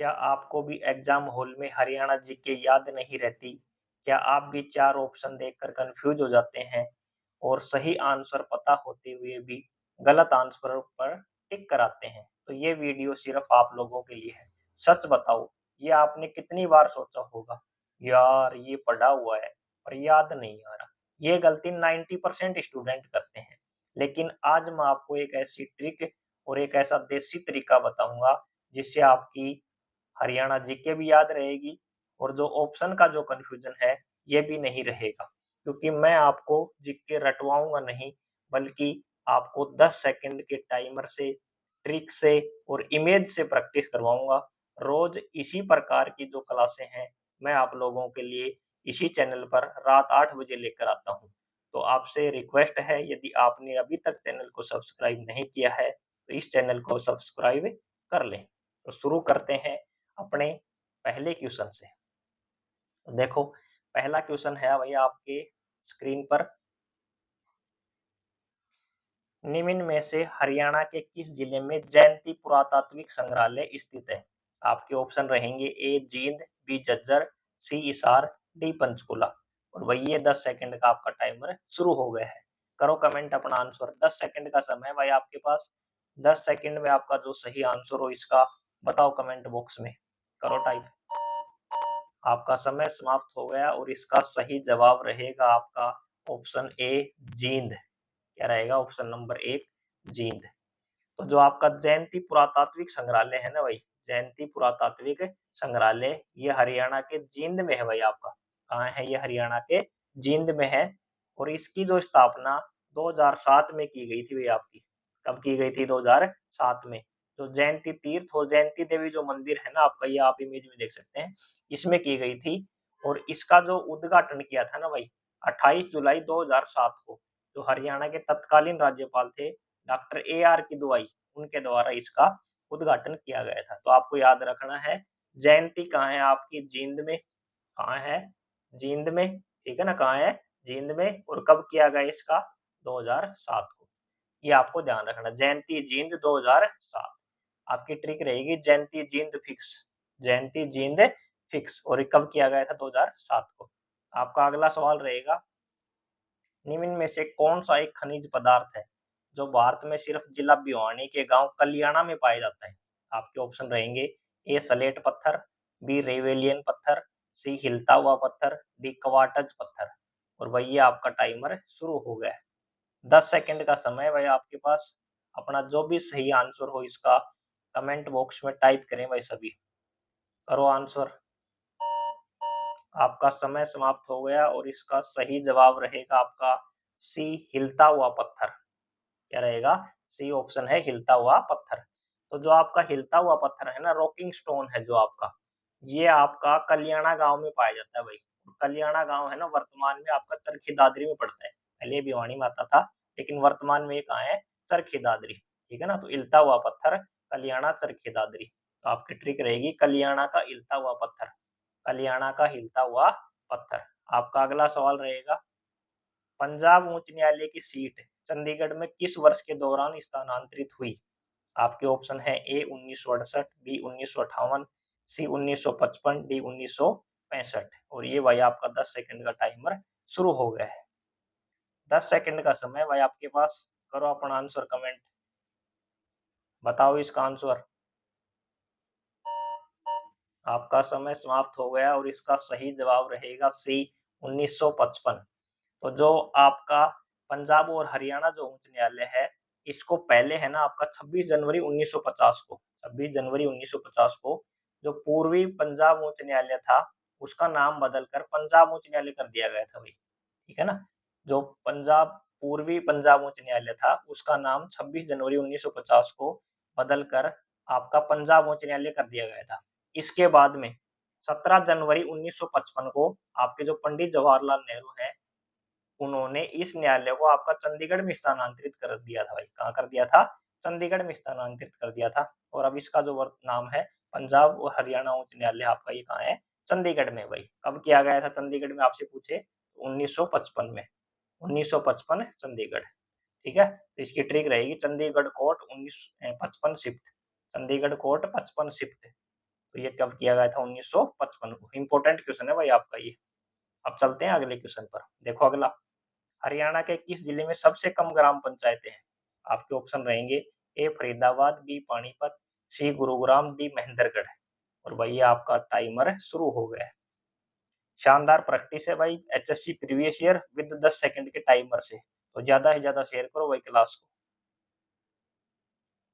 क्या आपको भी एग्जाम हॉल में हरियाणा जीके याद नहीं रहती? क्या आप भी 4 ऑप्शन देखकर कंफ्यूज हो जाते हैं और सही आंसर पता होते हुए भी गलत आंसर पर टिक कराते हैं? तो ये वीडियो सिर्फ आप लोगों के लिए है। सच बताओ, ये आपने कितनी बार सोचा होगा, यार ये पढ़ा हुआ है पर याद नहीं आ रहा। ये गलती 90% स्टूडेंट करते हैं। लेकिन आज मैं आपको एक ऐसी ट्रिक और एक ऐसा देसी तरीका बताऊंगा जिससे आपकी हरियाणा जीके भी याद रहेगी और जो ऑप्शन का जो कन्फ्यूजन है ये भी नहीं रहेगा, क्योंकि मैं आपको जीके रटवाऊंगा नहीं, बल्कि आपको 10 सेकंड के टाइमर से, ट्रिक से और इमेज से प्रैक्टिस करवाऊंगा। रोज इसी प्रकार की जो क्लासें हैं मैं आप लोगों के लिए इसी चैनल पर रात 8 बजे लेकर आता हूं। तो आपसे रिक्वेस्ट है, यदि आपने अभी तक चैनल को सब्सक्राइब नहीं किया है तो इस चैनल को सब्सक्राइब कर लें। तो शुरू करते हैं अपने पहले क्वेश्चन से। तो देखो, पहला क्वेश्चन है भैया आपके स्क्रीन पर। निम्न में से हरियाणा के किस जिले में जयंती पुरातात्विक संग्रहालय स्थित है? आपके ऑप्शन रहेंगे ए जींद, बी झज्जर, सी हिसार, डी पंचकुला। और भाई ये 10 सेकंड का आपका टाइमर शुरू हो गया है। करो कमेंट अपना आंसर। 10 सेकंड का समय है भाई आपके पास। 10 सेकंड में आपका जो सही आंसर हो इसका बताओ कमेंट बॉक्स में। करो टाइप। आपका समय समाप्त हो गया और इसका सही जवाब रहेगा आपका ऑप्शन ए जींद। क्या रहेगा? Option number 1 Jind. तो जो आपका जयंती पुरातात्विक संग्रहालय है ना भाई, जयंती पुरातात्विक संग्रहालय, ये हरियाणा के जींद में है भाई। आपका कहाँ है? ये हरियाणा के जींद में है। और इसकी जो स्थापना 2007 में की गई थी भाई आपकी। कब की गई थी? 2007 में। जो जयंती तीर्थ और जयंती देवी जो मंदिर है ना आपका, ये आप इमेज में देख सकते हैं, इसमें की गई थी। और इसका जो उद्घाटन किया था ना भाई 28 जुलाई 2007 को, जो हरियाणा के तत्कालीन राज्यपाल थे डॉक्टर AR की दुआई, उनके द्वारा इसका उद्घाटन किया गया था। तो आपको याद रखना है जयंती कहाँ है आपकी? जींद में। कहाँ है? जींद में। ठीक है ना? कहाँ है? जींद में। और कब किया गया इसका? 2007 को। ये आपको ध्यान रखना, जयंती जींद 2007। आपकी ट्रिक रहेगी जयंती जींद फिक्स। जयंती जींद फिक्स। और ये कब किया गया था? 2007 को। आपका अगला सवाल रहेगा, निम्न में से कौन सा एक खनिज पदार्थ है जो भारत में सिर्फ जिला भिवानी के गांव कलियाड़ा में पाया जाता है? आपके ऑप्शन रहेंगे ए सलेट पत्थर, बी रेवेलियन पत्थर, सी हिलता हुआ पत्थर, डी क्वार्टज पत्थर। और भाई ये आपका टाइमर शुरू हो गया है। 10 सेकंड का समय है भाई आपके पास। अपना जो भी सही आंसर हो इसका कमेंट बॉक्स में टाइप करें भाई सभी। करो आंसर। आपका समय समाप्त हो गया और इसका सही जवाब रहेगा आपका सी हिलता हुआ पत्थर। क्या रहेगा? सी ऑप्शन है हिलता हुआ पत्थर। तो जो आपका हिलता हुआ पत्थर है ना, रॉकिंग स्टोन है जो आपका, ये आपका कलियाड़ा गांव में पाया जाता है भाई। कलियाड़ा गांव है ना, वर्तमान में आपका चरखी दादरी में पड़ता है। पहले भिवानी में आता था, लेकिन वर्तमान में ये कहाँ है? चरखी दादरी। ठीक है ना? तो हिलता हुआ पत्थर, कलियाड़ा, चरखी दादरी। तो आपकी ट्रिक रहेगी कलियाड़ा का हिलता हुआ पत्थर। कलियाड़ा का हिलता हुआ पत्थर। आपका अगला सवाल रहेगा, पंजाब उच्च न्यायालय की सीट चंडीगढ़ में किस वर्ष के दौरान स्थानांतरित हुई? आपके ऑप्शन है ए 1968, बी 1958, सी 1955, डी 1965। और ये भाई आपका 10 सेकंड का टाइमर शुरू हो गया है। 10 सेकंड का समय भाई आपके पास। करो अपना आंसर कमेंट। बताओ इसका आंसर। आपका समय समाप्त हो गया और इसका सही जवाब रहेगा सी 1955। तो जो आपका पंजाब और हरियाणा जो उच्च न्यायालय है, इसको पहले है ना आपका 26 जनवरी 1950 को, 26 जनवरी 1950 को जो पूर्वी पंजाब उच्च न्यायालय था उसका नाम बदलकर पंजाब उच्च न्यायालय कर दिया गया था भाई। ठीक है ना? जो पंजाब पूर्वी पंजाब उच्च न्यायालय था उसका नाम 26 जनवरी 1950 को बदलकर आपका पंजाब उच्च न्यायालय कर दिया गया था। इसके बाद में 17 जनवरी 1955 को आपके जो पंडित जवाहरलाल नेहरू हैं, उन्होंने इस न्यायालय को आपका चंडीगढ़ में स्थानांतरित कर दिया था भाई। कहाँ कर दिया था? चंडीगढ़ में स्थानांतरित कर दिया था। और अब इसका जो नाम है पंजाब और हरियाणा उच्च न्यायालय, आपका ये कहाँ है? चंडीगढ़ में भाई। कब किया गया था चंडीगढ़ में आपसे पूछे? 1955 में। 1955 चंडीगढ़। ठीक है? तो इसकी ट्रिक रहेगी Chandigarh court 1955 shift. Chandigarh court 55 shift. तो ये कब किया गया था? 1955 को। इंपॉर्टेंट क्वेश्चन है भाई आपका ये। अब चलते हैं अगले क्वेश्चन पर। देखो अगला, हरियाणा के किस जिले में सबसे कम ग्राम पंचायतें हैं? आपके ऑप्शन रहेंगे ए फरीदाबाद, बी पानीपत, सी गुरुग्राम, डी महेंद्रगढ़। और भाई आपका टाइमर शुरू हो गया है। शानदार प्रैक्टिस है भाई, HSC previous year with 10 second के टाइमर से। तो ज्यादा से ज्यादा शेयर करो भाई क्लास को।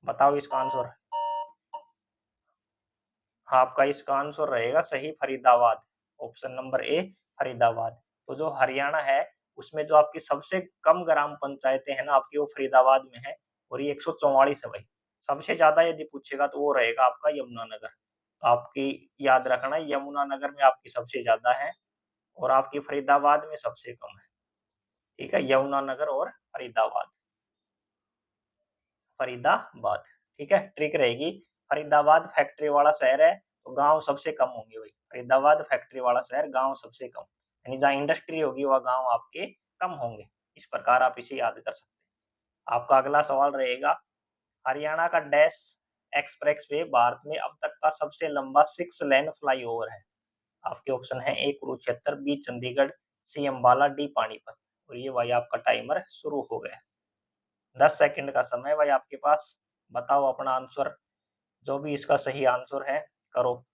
बताओ इसका आंसर। हाँ, आपका इसका आंसर रहेगा सही Faridabad. Option number A Faridabad. तो जो हरियाणा है उसमें जो आपकी सबसे कम ग्राम पंचायतें हैं ना आपकी, वो फरीदाबाद में है। और ये 144 है भाई। सबसे ज्यादा यदि पूछेगा तो वो रहेगा आपका यमुनानगर। तो आपकी याद रखना, यमुनानगर में आपकी सबसे ज्यादा है और आपकी फरीदाबाद में सबसे कम है। ठीक है, यमुनानगर और फरीदाबाद। फरीदाबाद। ठीक है, ट्रिक रहेगी। फरीदाबाद फैक्ट्री वाला शहर है तो गांव सबसे कम होंगे भाई। फरीदाबाद फैक्ट्री वाला शहर, गांव सबसे कम, यानी जहाँ इंडस्ट्री होगी वह गांव आपके कम होंगे। इस प्रकार आप इसे याद कर सकते हैं। आपका अगला सवाल रहेगा, हरियाणा का डैश एक्सप्रेसवे भारत में अब तक का सबसे लंबा 6 लेन फ्लाईओवर है। आपके ऑप्शन है ए कुरुक्षेत्र, बी चंडीगढ़, सी अंबाला, डी पानीपत। और ये भाई आपका टाइमर शुरू हो गया। 10 सेकंड का समय भाई आपके पास। बताओ अपना आंसर, जो भी इसका सही आंसर है करो।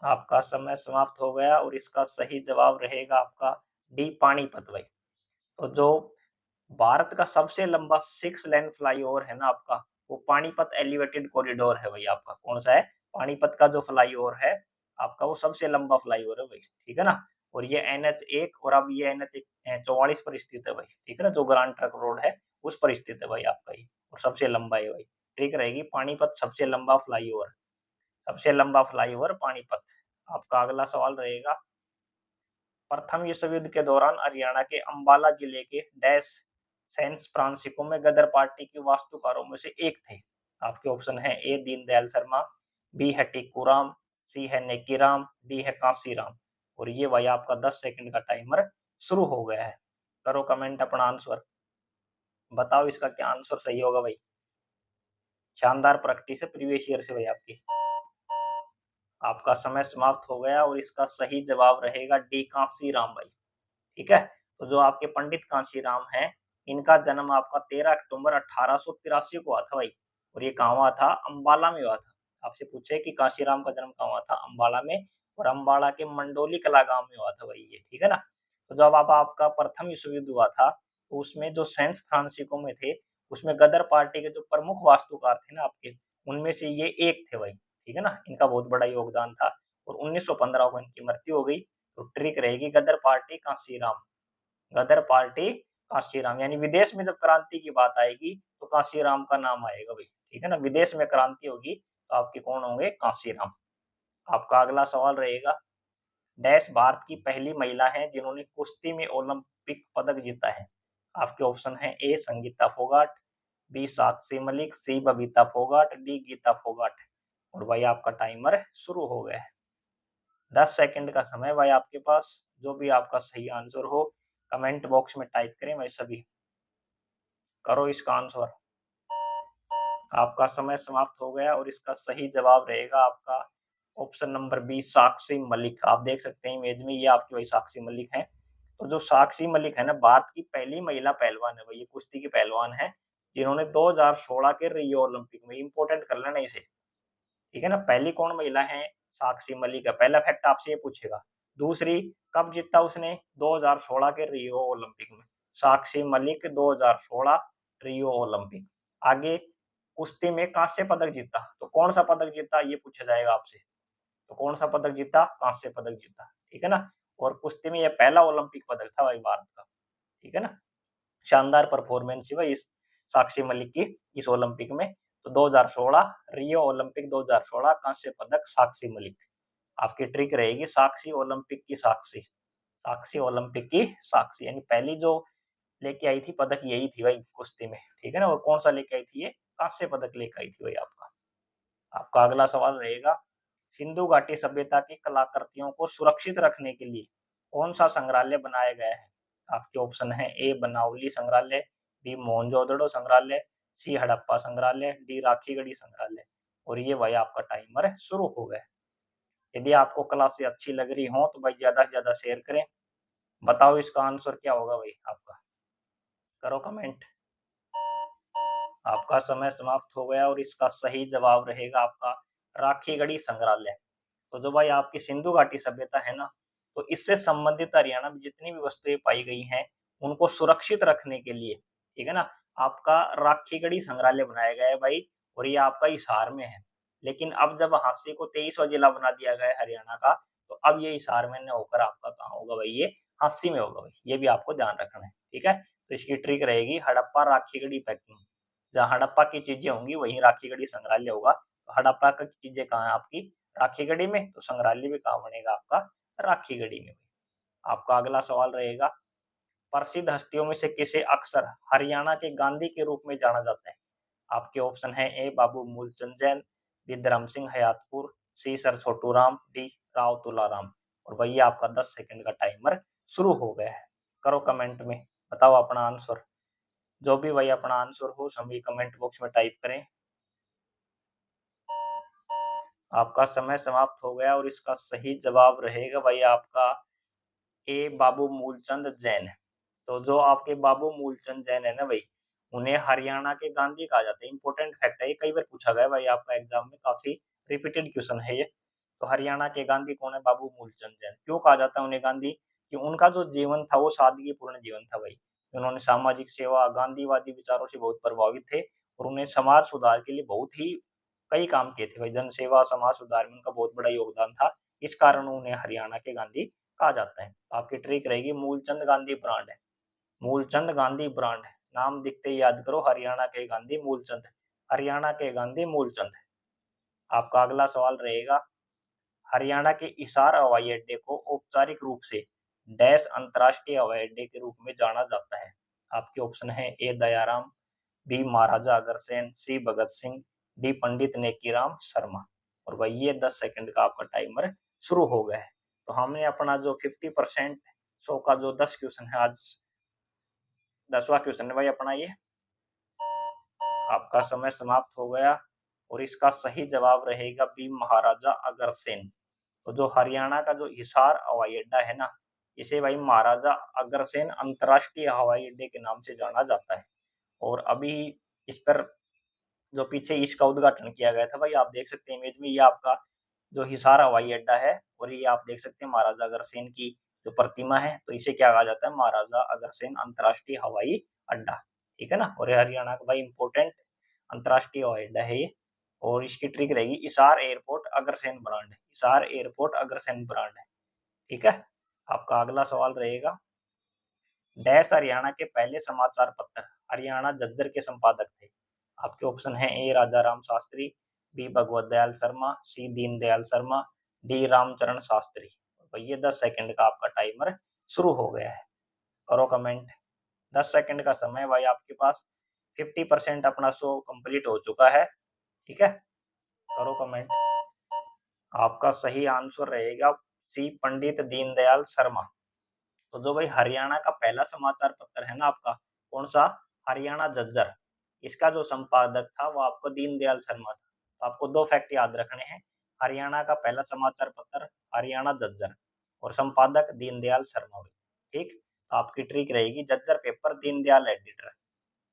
आपका समय समाप्त हो गया और इसका सही जवाब रहेगा आपका डी पानीपत भाई। तो जो भारत का सबसे लंबा 6 लेन फ्लाईओवर है ना आपका, वो पानीपत एलिवेटेड कॉरिडोर है भाई आपका। कौन सा है? पानीपत का जो फ्लाईओवर है आपका, वो सबसे लंबा फ्लाईओवर है भाई। ठीक है ना। और ये NH1 और अब ये NH44 पर स्थित है भाई। ठीक है ना, जो ग्रांड ट्रक रोड है उस पर स्थित है भाई आपका ये, और सबसे लंबा है भाई। ठीक रहेगी, पानीपत सबसे लंबा फ्लाईओवर। सबसे लंबा फ्लाईओवर पानीपत। आपका अगला सवाल रहेगा, प्रथम विश्व युद्ध के दौरान हरियाणा के अंबाला जिले के डैश सैन्स फ्रांसिको में गदर पार्टी के वास्तुकारों में से एक थे। आपके ऑप्शन है ए दीनदयाल शर्मा, बी है टीकूराम, सी है नेकीराम, डी है कांसीराम। और ये भाई आपका 10 सेकंड का टाइमर शुरू हो गया है। करो कमेंट अपना आंसर। बताओ इसका क्या आंसर सही होगा भाई। शानदार प्रैक्टिस है प्रीवियस ईयर से भाई आपकी। आपका समय समाप्त हो गया और इसका सही जवाब रहेगा डी कांसीराम भाई। ठीक है, तो जो आपके पंडित कांशीराम हैं, इनका जन्म आपका 13 अक्टूबर 1883 को हुआ था भाई। और ये कहाँ हुआ था? अंबाला में हुआ था। आपसे पूछे कि कांशीराम का जन्म कहाँ हुआ था? अंबाला में। और अंबाला के मंडोली कला गांव में हुआ था भाई ये। ठीक है ना। तो जब आपका प्रथम विश्व युद्ध हुआ था तो उसमें जो सैन्स फ्रांसिको में थे, उसमें गदर पार्टी के जो प्रमुख वास्तुकार थे ना आपके, उनमें से ये एक थे भाई। ठीक है ना, इनका बहुत बड़ा योगदान था। और 1915 को इनकी मृत्यु हो गई। तो ट्रिक रहेगी गदर पार्टी कांशीराम। गदर पार्टी कांशीराम, यानी विदेश में जब क्रांति की बात आएगी तो कांशीराम का नाम आएगा भाई। ठीक है ना, विदेश में क्रांति होगी तो आपके कौन होंगे? कांशीराम। आपका अगला सवाल रहेगा, डैश भारत की पहली महिला है जिन्होंने कुश्ती में ओलंपिक पदक जीता है। आपके ऑप्शन है ए संगीता फोगाट, बी साक्षी मलिक, सी बबीता फोगाट, डी गीता फोगाट। और भाई आपका टाइमर शुरू हो गया है। 10 सेकंड का समय भाई आपके पास। जो भी आपका सही आंसर हो कमेंट बॉक्स में टाइप करें भाई सभी। करो इसका आंसर। आपका समय समाप्त हो गया और इसका सही जवाब रहेगा आपका option number B Sakshi Malik. आप देख सकते हैं इमेज में, ये आपकी भाई साक्षी मलिक है। तो जो साक्षी मलिक है ना, भारत की पहली महिला पहलवान है भाई, ये कुश्ती की पहलवान है जिन्होंने 2016 के रियो ओलंपिक में, इंपोर्टेंट कर लेना इसे। ठीक है ना, पहली कौन महिला है? साक्षी मलिक है। पहला फैक्ट आपसे ये पूछेगा। दूसरी, कब जीता उसने? 2016 के रियो ओलंपिक में। Sakshi Malik 2016 Rio Olympic. आगे, कुश्ती में कांस्य पदक जीता, तो कौन सा पदक जीता ये पूछा जाएगा आपसे। तो कौन सा पदक जीता? कांस्य पदक जीता। ठीक है ना। और कुश्ती में यह पहला ओलंपिक पदक था भाई भारत का। ठीक है ना। शानदार परफॉर्मेंस है भाई इस साक्षी मलिक की इस ओलंपिक में। तो 2016 रियो ओलंपिक 2016 कांस्य पदक साक्षी मलिक। आपकी ट्रिक रहेगी साक्षी ओलंपिक की साक्षी। साक्षी ओलंपिक की साक्षी, यानी पहली जो लेके आई थी पदक यही थी भाई कुश्ती में। ठीक है ना। और कौन सा लेके आई थी? ये कांस्य पदक लेके आई थी भाई आपका। आपका अगला सवाल रहेगा, सिंधु घाटी सभ्यता की कलाकृतियों को सुरक्षित रखने के लिए कौन सा संग्रहालय बनाया गया है? आपके ऑप्शन है ए बनावली संग्रहालय, बी मोहनजोदड़ो संग्रहालय, सी हड़प्पा संग्रहालय, डी राखीगढ़ी संग्रहालय। और ये भाई आपका टाइमर शुरू हो गया। यदि आपको क्लासें अच्छी लग रही हों तो भाई ज़्यादा से ज़्यादा शेयर करें। बताओ इसका आंसर क्या होगा भाई आपका? करो कमेंट। आपका समय समाप्त हो गया और इसका सही जवाब रहेगा आपका राखीगढ़ी संग्रहालय। तो जो भाई आपकी सिंधु घाटी सभ्यता है ना, तो इससे संबंधित हरियाणा में जितनी भी वस्तुएं पाई गई हैं, उनको सुरक्षित रखने के लिए, ठीक है ना, आपका राखीगढ़ी संग्रहालय बनाया गया है भाई, और ये आपका हिसार में है। लेकिन अब जब हांसी को 23वां जिला बना दिया गया है हरियाणा का, तो अब ये हिसार में न होकर आपका कहाँ होगा भाई, ये हांसी में होगा भाई। ये भी आपको ध्यान रखना है, ठीक है। तो इसकी ट्रिक रहेगी हड़प्पा राखीगढ़ी पैकिंग। जहाँ हड़प्पा की चीजें होंगी वहीं राखीगढ़ी संग्रहालय होगा। तो हड़प्पा की चीजें कहाँ है आपकी? राखीगढ़ी में। तो संग्रहालय भी कहाँ बनेगा आपका? राखीगढ़ी में। आपका अगला सवाल रहेगा, प्रसिद्ध हस्तियों में से किसे अक्सर हरियाणा के गांधी के रूप में जाना जाता है? आपके ऑप्शन है ए बाबू मूलचंद जैन, बी धर्म सिंह हयातपुर, सी सर छोटू राम, डी राव तुलाराम। और भैया आपका 10 सेकंड का टाइमर शुरू हो गया है। करो कमेंट में, बताओ अपना आंसर। जो भी भाई अपना आंसर हो सभी कमेंट बॉक्स में टाइप करें। आपका समय समाप्त हो गया और इसका सही जवाब रहेगा भाई आपका ए बाबू मूलचंद जैन। तो जो आपके बाबू मूलचंद जैन है ना भाई, उन्हें हरियाणा के गांधी कहा जाता है। इंपॉर्टेंट फैक्ट है, ये कई बार पूछा गया भाई आपका एग्जाम में, काफी रिपीटेड क्वेश्चन है ये। तो हरियाणा के गांधी कौन है? बाबू मूलचंद जैन। क्यों कहा जाता है उन्हें गांधी? कि उनका जो जीवन था वो सादगीपूर्ण जीवन था भाई। उन्होंने सामाजिक सेवा, गांधीवादी विचारों से बहुत प्रभावित थे, और उन्हें समाज सुधार के लिए बहुत ही कई काम किए थे भाई। जन सेवा, समाज सुधार में उनका बहुत बड़ा योगदान था। इस कारण उन्हें हरियाणा के गांधी कहा जाता है। आपकी ट्रिक रहेगी मूलचंद गांधी ब्रांड है। मूलचंद गांधी ब्रांड, नाम दिखते ही याद करो, हरियाणा के गांधी मूलचंद। हरियाणा के गांधी मूलचंद। आपका अगला सवाल रहेगा, हरियाणा के हिसार हवाई अड्डे को औपचारिक रूप से डैश अंतर्राष्ट्रीय हवाई अड्डे के रूप में जाना जाता है? आपके ऑप्शन है ए दयाराम, बी महाराजा अग्रसेन, सी भगत सिंह, डी पंडित नेकीराम शर्मा। और भाई ये 10 सेकंड का आपका टाइमर शुरू हो गया है। तो हमने अपना जो 50% 100 का जो 10 क्वेश्चन है, आज 10वां क्वेश्चन है भाई अपना ये। आपका समय समाप्त हो गया और इसका सही जवाब रहेगा बी महाराजा अग्रसेन। तो जो हरियाणा का जो हिसार हवाई अड्डा है ना, इसे भाई महाराजा अग्रसेन अंतर्राष्ट्रीय हवाई अड्डे के नाम से जाना जाता है। और अभी इस पर जो पीछे इसका उद्घाटन किया गया था भाई, आप देख सकते हैं इमेज में, ये आपका जो हिसार हवाई अड्डा है, और ये आप देख सकते हैं महाराजा अग्रसेन की जो प्रतिमा है। तो इसे क्या कहा जाता है? महाराजा अग्रसेन अंतर्राष्ट्रीय हवाई अड्डा, ठीक है ना। और ये हरियाणा का भाई इंपोर्टेंट अंतर्राष्ट्रीय हवाई अड्डा है ये। और इसकी ट्रिक रहेगी Hisar airport Agrasen brand. Hisar airport Agrasen brand है, ठीक है। आपका अगला सवाल रहेगा, डैश हरियाणा के पहले समाचार पत्र हरियाणा झज्जर के संपादक थे? आपके ऑप्शन है ए राजा राम शास्त्री, बी भगवत दयाल शर्मा, सी दीन दयाल शर्मा, डी रामचरण शास्त्री। तो ये 10 सेकंड का आपका टाइमर शुरू हो गया है। करो कमेंट। 10 सेकंड का समय भाई आपके पास। 50% अपना शो कंप्लीट हो चुका है, ठीक है। करो कमेंट। आपका सही आंसर रहेगा सी पंडित दीनदयाल शर्मा। तो जो भाई हरियाणा का पहला समाचार पत्र है ना आपका, कौन सा? हरियाणा झज्जर। इसका जो संपादक था वो आपको दीनदयाल शर्मा था। तो आपको दो फैक्ट याद रखने हैं, हरियाणा का पहला समाचार पत्र हरियाणा झज्जर, और संपादक दीनदयाल शर्मा, ठीक। तो आपकी ट्रिक रहेगी झज्जर पेपर दीनदयाल एडिटर।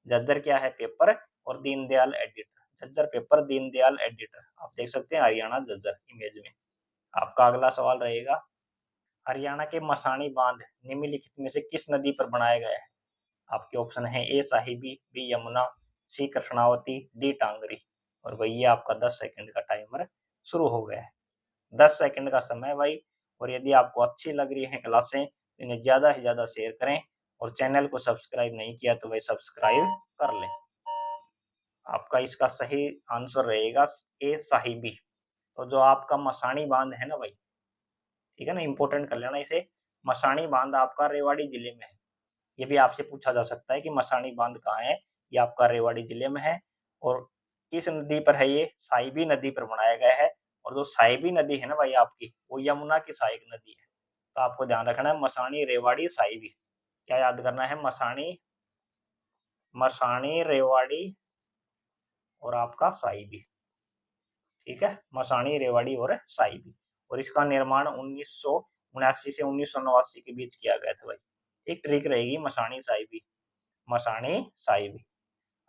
झज्जर क्या है? पेपर, और Deendayal editor, Jhajjar paper Deendayal editor. आप देख सकते हैं हरियाणा झज्जर इमेज में। आपका अगला सवाल रहेगा, हरियाणा के मसाणी बांध निम्नलिखित में से किस नदी पर बनाया गया है? आपके ऑप्शन है ए साहिबी, बी यमुना, सी कृष्णावती, डी टांगरी। और भैया आपका 10 सेकंड का टाइमर शुरू हो गया है। 10 सेकंड का समय भाई। और यदि आपको अच्छी लग रही है क्लासें तो इन्हें ज्यादा से ज्यादा शेयर करें, और चैनल को सब्सक्राइब नहीं किया तो भाई सब्सक्राइब कर लें। आपका इसका सही आंसर रहेगा ए साहिबी। तो जो आपका मसाणी बांध है ना भाई, ठीक है ना, इंपॉर्टेंट कर लेना इसे। मसाणी बांध आपका रेवाड़ी जिले में है। ये भी आपसे पूछा जा सकता है कि मसाणी बांध कहाँ है? ये आपका रेवाड़ी जिले में है। और किस नदी पर है? ये साहिबी नदी पर बनाया गया है। और जो साहिबी नदी है ना भाई आपकी, वो यमुना की सहायक नदी है। तो आपको ध्यान रखना है मसाणी, रेवाड़ी, साहिबी। क्या याद करना है? मसाणी, मसाणी, रेवाड़ी और आपका साहिबी। ठीक है, मसाणी, रेवाड़ी और साहिबी। और इसका निर्माण 1979 से 1989 के बीच किया गया था भाई। एक ट्रिक रहेगी मसाणी साहिबी, मसाणी साहिबी।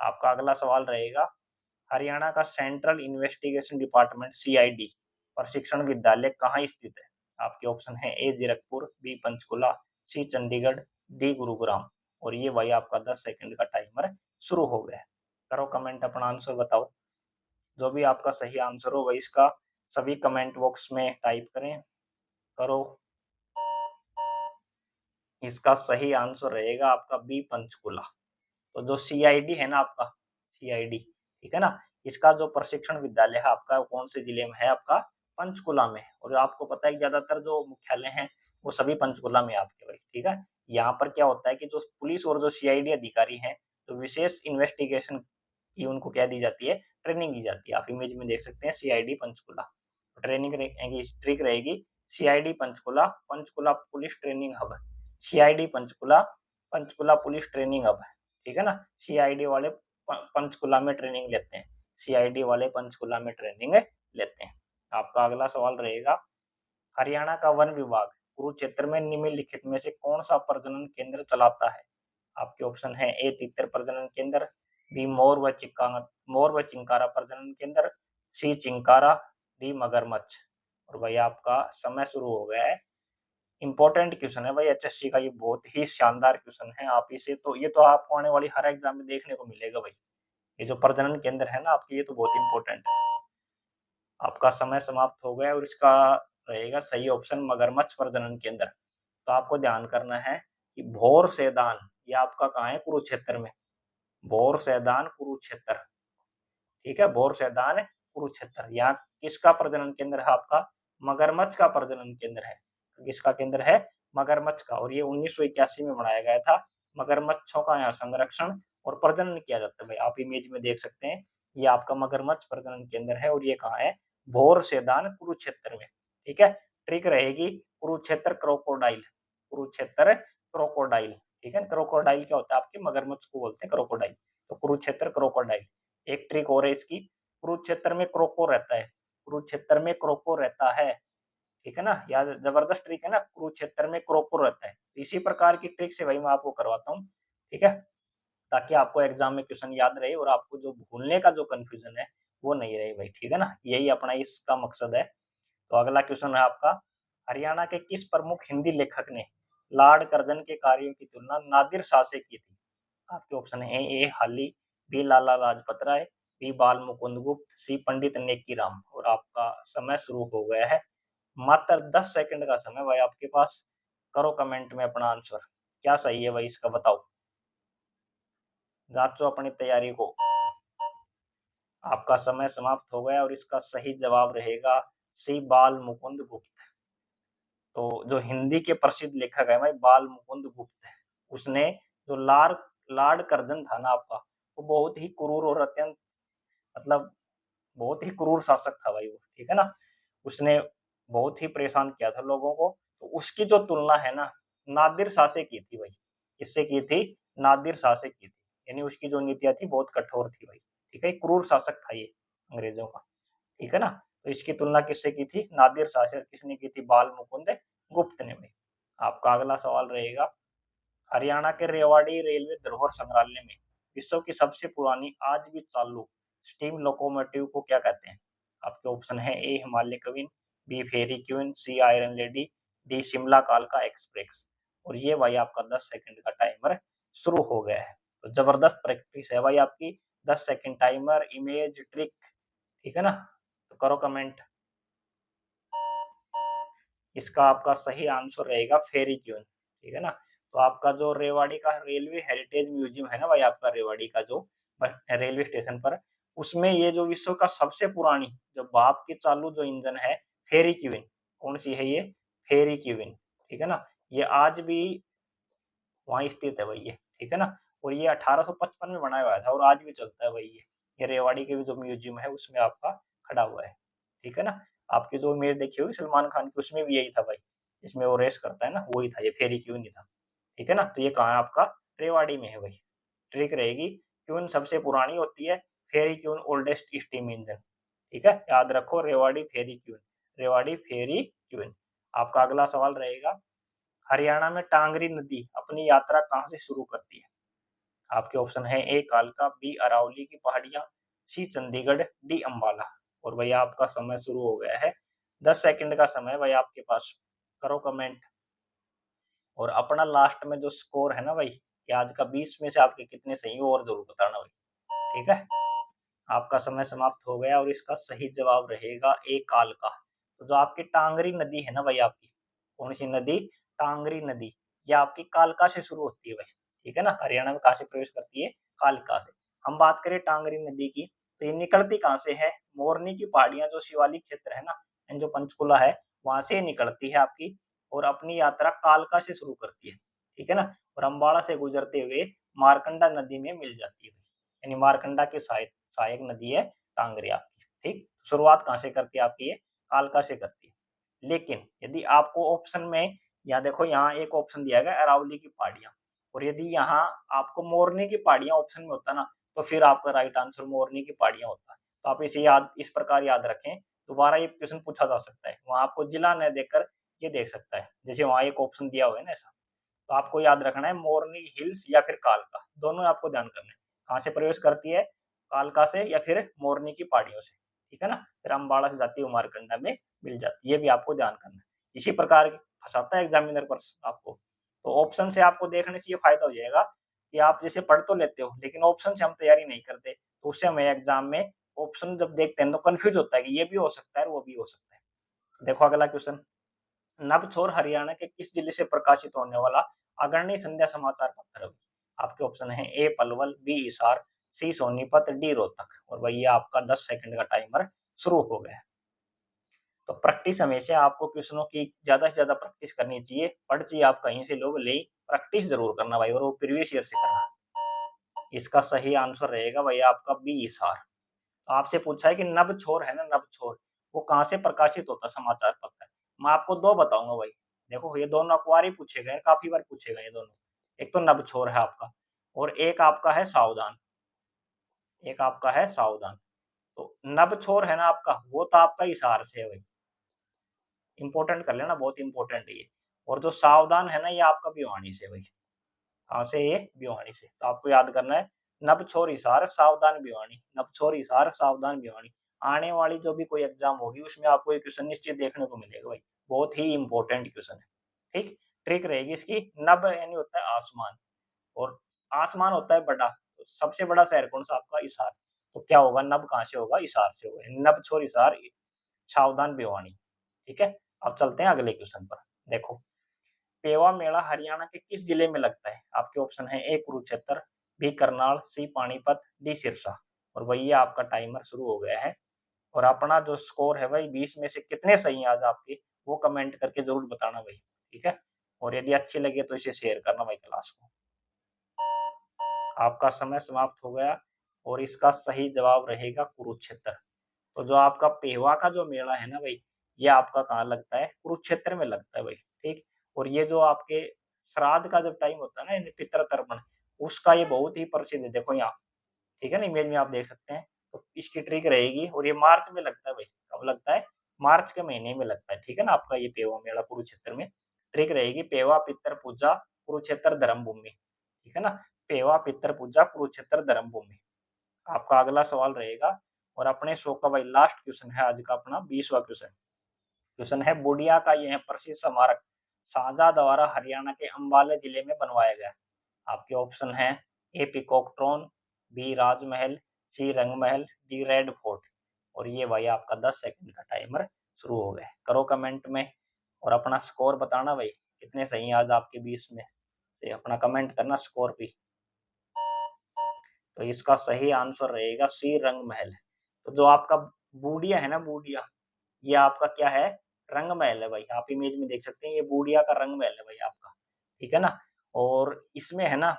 आपका अगला सवाल रहेगा, हरियाणा का सेंट्रल इन्वेस्टिगेशन डिपार्टमेंट सीआईडी प्रशिक्षण विद्यालय कहाँ स्थित है? आपके ऑप्शन है ए जीरकपुर, बी पंचकुला, सी चंडीगढ़, डी गुरुग्राम। और ये भाई आपका 10 सेकंड का टाइमर शुरू हो गया है। करो कमेंट, अपना आंसर बताओ। जो भी आपका सही आंसर हो वही इसका सभी कमेंट बॉक्स में टाइप करें। करो। इसका सही आंसर रहेगा आपका बी पंचकुला। तो जो सीआईडी है ना आपका, सीआईडी, ठीक है ना, इसका जो प्रशिक्षण विद्यालय है आपका कौन से जिले में है? आपका पंचकुला में। और आपको पता है कि ज्यादातर जो मुख्यालय हैं वो सभी पंचकुला में आपके भाई, ठीक है। यहाँ पर क्या होता है कि जो पुलिस और जो सीआईडी अधिकारी हैं, तो विशेष इन्वेस्टिगेशन की उनको क्या दी जाती है? ट्रेनिंग दी जाती है। आप इमेज में देख सकते हैं सीआईडी पंचकुला। ट्रेनिंग रहेगी, ट्रिक रहेगी, CID Panchkula, Panchkula police training hub. CID Panchkula, Panchkula police training hub है, ठीक है ना। सीआईडी वाले पंचकुला में ट्रेनिंग लेते हैं, सीआईडी वाले पंचकुला में ट्रेनिंग लेते हैं। आपका अगला सवाल रहेगा, हरियाणा का वन विभाग कुरुक्षेत्र में निम्नलिखित में से कौन सा प्रजनन केंद्र चलाता है? आपके ऑप्शन है ए तितर प्रजनन केंद्र, बी मोर व चिंकारा प्रजनन केंद्र, सी चिंकारा, डी मगरमच्छ। और भाई आपका समय शुरू हो गया है। इंपॉर्टेंट क्वेश्चन है भाई एचएससी का, ये बहुत ही शानदार क्वेश्चन है। आप इसे तो ये तो आपको आने वाली हर एग्जाम में देखने को मिलेगा भाई। ये जो प्रजनन केंद्र है ना आपके, ये तो बहुत इंपॉर्टेंट है। आपका समय समाप्त हो गया और इसका रहेगा सही ऑप्शन मगरमच्छ प्रजनन केंद्र। तो आपको ध्यान करना है कि भोर सेदान, ये आपका कहाँ है? कुरुक्षेत्र में। भोर सेदान कुरुक्षेत्र, ठीक है, भोर सेदान कुरुक्षेत्र। यहाँ किसका प्रजनन केंद्र है? आपका मगरमच्छ का प्रजनन केंद्र है। किसका केंद्र है? मगरमच्छ का। और ये 1981 में बनाया गया था। मगरमच्छों का यहाँ संरक्षण और प्रजनन किया जाता है भाई। आप इमेज में देख सकते हैं, ये आपका मगरमच्छ प्रजनन केंद्र है और ये कहाँ है? भोर सेदान कुरुक्षेत्र में, ठीक है। ट्रिक रहेगी कुरुक्षेत्र क्रोकोडाइल, कुरुक्षेत्र क्रोकोडाइल, ठीक है। क्रोकोडाइल क्या होता है? आपके मगरमच्छ को बोलते हैं क्रोकोडाइल। तो कुरुक्षेत्र क्रोकोडाइल। एक ट्रिक और है इसकी, कुरुक्षेत्र में क्रोको रहता है, कुरुक्षेत्र में क्रोको रहता है, ठीक है ना। याद, जबरदस्त ट्रिक है ना, कुरुक्षेत्र में क्रोको रहता है। इसी प्रकार की ट्रिक से भाई मैं आपको करवाता हूँ, ठीक है, ताकि आपको एग्जाम में क्वेश्चन याद रहे और आपको जो भूलने का जो कंफ्यूजन है वो नहीं रहे भाई, ठीक है ना। यही अपना इसका मकसद है। तो अगला क्वेश्चन है आपका, हरियाणा के किस प्रमुख हिंदी लेखक ने लॉर्ड कर्जन के कार्यों की तुलना नादिर शाह से की थी? आपके ऑप्शन है ए हाली, बी लाला लाजपत राय, बी बाल मुकुंद गुप्त, सी पंडित नेकी राम। और आपका समय शुरू हो गया है। मात्र 10 सेकंड का समय भाई आपके पास। करो कमेंट में अपना आंसर, क्या सही है भाई इसका बताओ। जांचो अपनी तैयारी को। आपका समय समाप्त हो गया और इसका सही जवाब रहेगा सी बाल मुकुंद गुप्त। तो जो हिंदी के प्रसिद्ध लेखक है भाई बाल मुकुंद गुप्त है। उसने जो लॉर्ड कर्जन था ना आपका, वो बहुत ही क्रूर और अत्यंत, मतलब बहुत ही क्रूर शासक था भाई वो, ठीक है ना। उसने बहुत ही परेशान किया था लोगों को। तो उसकी जो तुलना है ना नादिर शाह से की थी भाई। किससे की थी? नादिर शाह से की थी। यानी उसकी जो नीतियां थी बहुत कठोर थी भाई, ठीक है। क्रूर शासक था ये अंग्रेजों का, ठीक है ना। तो इसकी तुलना किससे की थी? नादिर शाह से। किसने की थी? बाल मुकुंद गुप्त ने भाई। आपका अगला सवाल रहेगा, हरियाणा के रेवाड़ी रेलवे धरोहर संग्रहालय में विश्व की सबसे पुरानी आज भी चालू स्टीम लोकोमोटिव को क्या कहते हैं? आपके ऑप्शन है A Himalaya Queen, B Fairy Queen, C Iron Lady, D Shimla कालका एक्सप्रेस। और ये भाई आपका 10 सेकंड का टाइमर शुरू हो गया है। तो जबरदस्त प्रैक्टिस है भाई आपकी। 10 सेकंड टाइमर, इमेज, ट्रिक, ठीक है ना। तो करो कमेंट। इसका आपका सही आंसर रहेगा फेरी क्यून, ठीक है ना। तो आपका जो रेवाड़ी का रेलवे हेरिटेज म्यूजियम है ना भाई, आपका रेवाड़ी का जो रेलवे स्टेशन पर, उसमें ये जो विश्व का सबसे पुरानी जो भाप की चालू जो इंजन है फेरी क्यून, कौन सी है ये? फेरी क्यून, ठीक है ना। ये आज भी वहाँ स्थित है भाई ये, ठीक है ना। और ये 1855 में बनाया हुआ था और आज भी चलता है भाई ये रेवाड़ी के भी जो म्यूजियम है उसमें आपका खड़ा हुआ है, ठीक है ना। आपकी जो इमेज देखी होगी सलमान खान की, उसमें भी यही था भाई। इसमें वो रेस करता है ना, वही था, ये फेरी क्यून ही था, ठीक है ना। तो ये कहाँ है? आपका रेवाड़ी में है भाई। ट्रिक रहेगी, क्यून सबसे पुरानी होती है, फेरी क्यून ओल्डेस्ट स्टीम इंजन। ठीक है, याद रखो रेवाड़ी फेरी क्वीन, रेवाड़ी फेरी क्वीन। आपका अगला सवाल रहेगा, हरियाणा में टांगरी नदी अपनी यात्रा कहाँ से शुरू करती है? आपके ऑप्शन है ए कालका, बी अरावली की पहाड़ियां, सी चंडीगढ़, डी अंबाला। और भैया आपका समय शुरू हो गया है, 10 सेकंड का समय भाई आपके पास, करो कमेंट। और अपना लास्ट में जो स्कोर है ना भाई, कि आज का 20 में से आपके कितने सही हो और जरूर बताना भाई, ठीक है। आपका समय समाप्त हो गया और इसका सही जवाब रहेगा ए कालका। तो जो आपकी टांगरी नदी है ना भाई, आपकी कौन सी नदी? टांगरी नदी, ये आपकी कालका से शुरू होती है भाई, ठीक है ना। हरियाणा में कहाँ से प्रवेश करती है? कालका से। हम बात करें टांगरी नदी की, तो ये निकलती कहाँ से है? मोरनी की पहाड़ियां, जो शिवालिक क्षेत्र है ना, जो पंचकुला है, वहां से निकलती है आपकी, और अपनी यात्रा कालका से शुरू करती है, ठीक है ना। और अम्बाड़ा से गुजरते हुए मारकंडा नदी में मिल जाती है, यानी मारकंडा के सहायक नदी है टांगरी आपकी, ठीक। शुरुआत कहाँ से करती है आपकी? ये कालका से करती है। लेकिन यदि आपको ऑप्शन में, यहाँ देखो, यहाँ एक ऑप्शन दिया गया अरावली की पहाड़ियां, और यदि यहाँ आपको मोरनी की पहाड़ियां ऑप्शन में होता ना, तो फिर आपका राइट आंसर मोरनी की पहाड़ियां होता। तो आप इसे इस प्रकार याद रखें, दोबारा ये क्वेश्चन पूछा जा सकता है, वहां आपको जिला न देकर ये देख सकता है, जैसे वहां एक ऑप्शन दिया हुआ है ना ऐसा। तो आपको याद रखना है मोरनी हिल्स या फिर कालका, दोनों आपको ध्यान करना है। कहाँ से प्रवेश करती है? कालका से या फिर मोरनी की पहाड़ियों से, ठीक है ना। फिर अम्बाड़ा से जाती है उमारकंडा में मिल जाती है, ये भी आपको ध्यान करना है। इसी प्रकार फंसाता है एग्जामिनर पर आपको। तो ऑप्शन से आपको देखने से ये फायदा हो जाएगा कि आप जैसे पढ़ तो लेते हो, लेकिन ऑप्शन से हम तैयारी नहीं करते, तो उससे हमें एग्जाम में ऑप्शन जब देखते हैं तो कंफ्यूज होता है कि ये भी हो सकता है और वो भी हो सकता है। देखो अगला क्वेश्चन, नबछोर हरियाणा के किस जिले से प्रकाशित होने वाला अग्रणी संध्या समाचार पत्र है? आपके ऑप्शन है ए पलवल, बी हिसार, सी सोनीपत, डी रोहतक। और भैया आपका 10 सेकंड का टाइमर शुरू हो गया। तो प्रैक्टिस हमेशा आपको क्वेश्चनों की ज्यादा से ज्यादा प्रैक्टिस करनी चाहिए, पढ़ चाहिए आप कहीं से लोग ले, प्रैक्टिस जरूर करना भाई, और वो प्रीवियस ईयर से करना। इसका सही आंसर रहेगा भैया आपका बी हिसार। आपसे पूछा है कि नबछोर है ना, नबछोर, वो कहाँ से प्रकाशित होता समाचार पत्र? मैं आपको दो बताऊंगा भाई। देखो ये दोनों अखबार ही पूछे गए, काफी बार पूछे गए ये दोनों। एक तो नबछोर है आपका, और एक आपका है सावधान, एक आपका है सावधान। तो नबछोर है ना आपका, वो तो आपका हिसार से है भाई, इंपॉर्टेंट कर लेना, बहुत इंपॉर्टेंट है ये। और जो सावधान है ना, ये आपका भिवानी से भाई। कहाँ से? ये भिवानी से। तो आपको याद करना है, नबछोर हिसार सावधान भिवानी, नबछोर हिसार सावधान भिवानी। आने वाली जो भी कोई एग्जाम होगी उसमें आपको ये क्वेश्चन निश्चित देखने को मिलेगा भाई, बहुत ही इंपॉर्टेंट क्वेश्चन है, ठीक। ट्रिक रहेगी इसकी, नब यानी होता है आसमान, और आसमान होता है बड़ा, तो सबसे बड़ा शहर कौन सा आपका? हिसार। तो क्या होगा, नब कहाँ से होगा? हिसार से होगा, नबछोर हिसार सावधान भिवानी, ठीक है। अब चलते हैं अगले क्वेश्चन पर। देखो, पेवा मेला हरियाणा के किस जिले में लगता है? आपके ऑप्शन है ए कुरुक्षेत्र, बी करनाल, सी पानीपत, डी सिरसा। और भैया आपका टाइमर शुरू हो गया है, और अपना जो स्कोर है भाई 20 में से कितने सही आज आपके, वो कमेंट करके जरूर बताना भाई, ठीक है। और यदि अच्छी लगे तो इसे शेयर करना भाई क्लास को। आपका समय समाप्त हो गया, और इसका सही जवाब रहेगा कुरुक्षेत्र। तो जो आपका पेवा का जो मेला है ना भाई, ये आपका कहाँ लगता है? कुरुक्षेत्र में लगता है भाई, ठीक। और ये जो आपके श्राद्ध का जब टाइम होता है ना, यानी पितृ तर्पण, उसका ये बहुत ही प्रसिद्ध है, देखो यहाँ, ठीक है ना, इमेज में आप देख सकते हैं। तो इसकी ट्रिक रहेगी, और ये मार्च में लगता है भाई, कब लगता है? मार्च के महीने में लगता है, ठीक है ना, आपका ये पेवा मेला कुरुक्षेत्र में। ट्रिक रहेगी, पेवा पितर पूजा कुरुक्षेत्र धर्म भूमि, ठीक है ना, पेवा पितर पूजा कुरुक्षेत्र धर्म भूमि। आपका अगला सवाल रहेगा, और अपने शो का भाई लास्ट क्वेश्चन है आज का, अपना 20वां क्वेश्चन। क्वेश्चन है, बूडिया का यह प्रसिद्ध स्मारक शाहजहां द्वारा हरियाणा के अंबाला जिले में बनवाया गया। आपके ऑप्शन है ए पीकॉक ट्रोन, बी राजमहल, सी रंगमहल, डी रेड फोर्ट। और ये भाई आपका 10 सेकंड का टाइमर शुरू हो गया, करो कमेंट में, और अपना स्कोर बताना भाई, कितने सही आज आपके 20 में से, अपना कमेंट करना स्कोर भी। तो इसका सही आंसर रहेगा सी रंगमहल। तो जो आपका बूडिया है ना, बूडिया, ये आपका क्या है? रंग महल है भाई, आप इमेज में देख सकते हैं, ये बूडिया का रंग महल है भाई आपका, ठीक है ना। और इसमें है ना,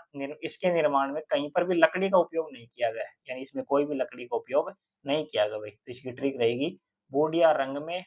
इसके निर्माण में कहीं पर भी लकड़ी का उपयोग नहीं किया गया है, यानी इसमें कोई भी लकड़ी का उपयोग नहीं किया गया भाई। तो इसकी ट्रिक रहेगी, बूडिया रंग में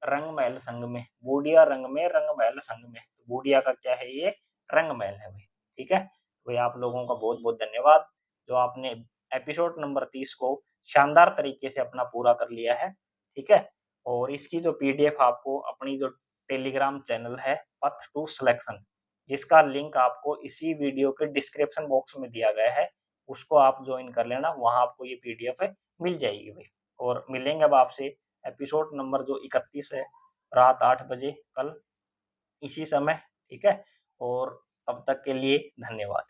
रंग महल संग में, बूडिया रंग में रंग महल संग में। तो बूडिया का क्या है? ये रंग महल है भाई, ठीक है। तो भाई आप लोगों का बहुत बहुत धन्यवाद, जो आपने एपिसोड नंबर 30 को शानदार तरीके से अपना पूरा कर लिया है, ठीक है? और इसकी जो पीडीएफ आपको अपनी जो टेलीग्राम चैनल है पथ टू सिलेक्शन, जिसका लिंक आपको इसी वीडियो के डिस्क्रिप्शन बॉक्स में दिया गया है, उसको आप जॉइन कर लेना, वहाँ आपको ये पीडीएफ है मिल जाएगी भाई। और मिलेंगे अब आपसे एपिसोड नंबर जो 31 है, रात 8 बजे कल इसी समय, ठीक है? और तब तक के लिए धन्यवाद।